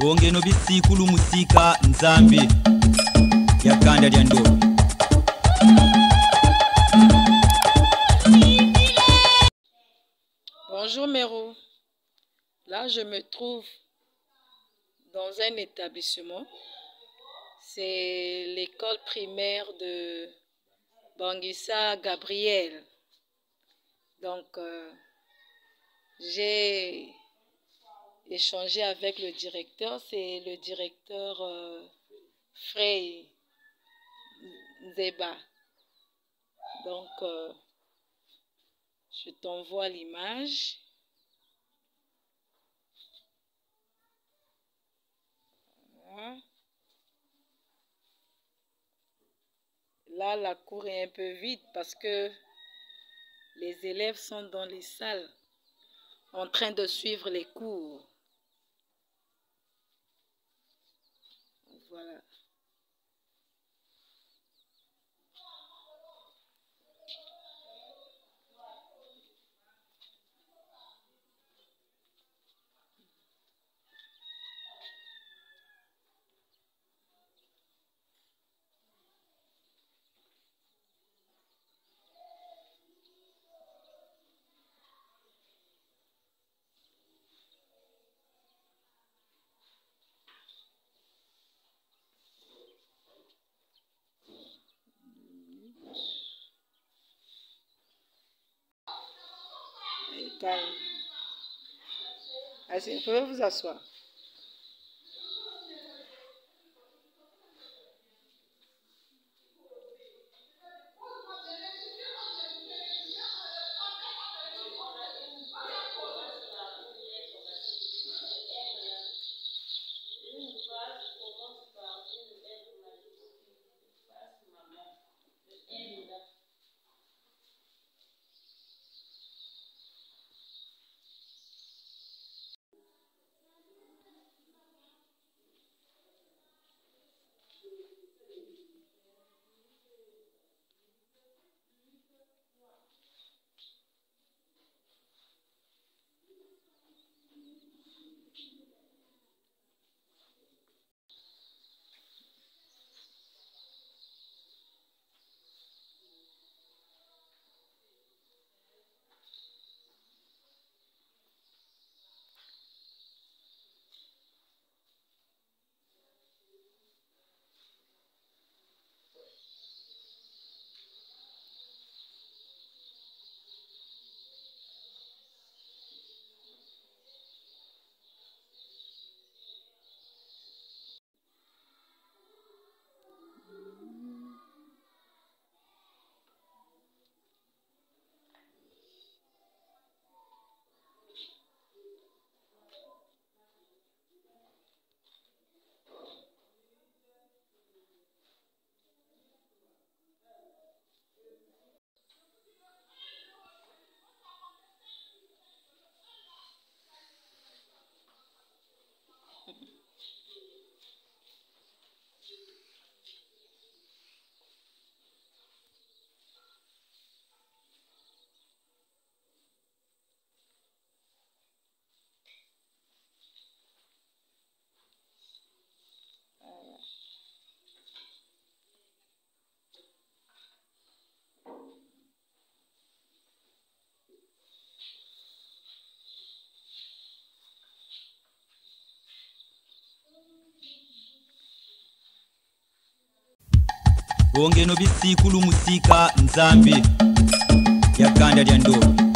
Bongeno bisikulu musika nzambi ya kanda lya Ndolo. Bonjour Méro. Là, je me trouve dans un établissement. C'est l'école primaire de Banguissa Gabriel. Donc, j'ai échangé avec le directeur. C'est le directeur Frey Nzeba. Donc, je t'envoie l'image. Voilà. Là, la cour est un peu vide parce que les élèves sont dans les salles en train de suivre les cours. Voilà. Calme. Allez, vous pouvez vous asseoir. Bongeno bisikulu musika nzambi ya kanda lya Ndolo.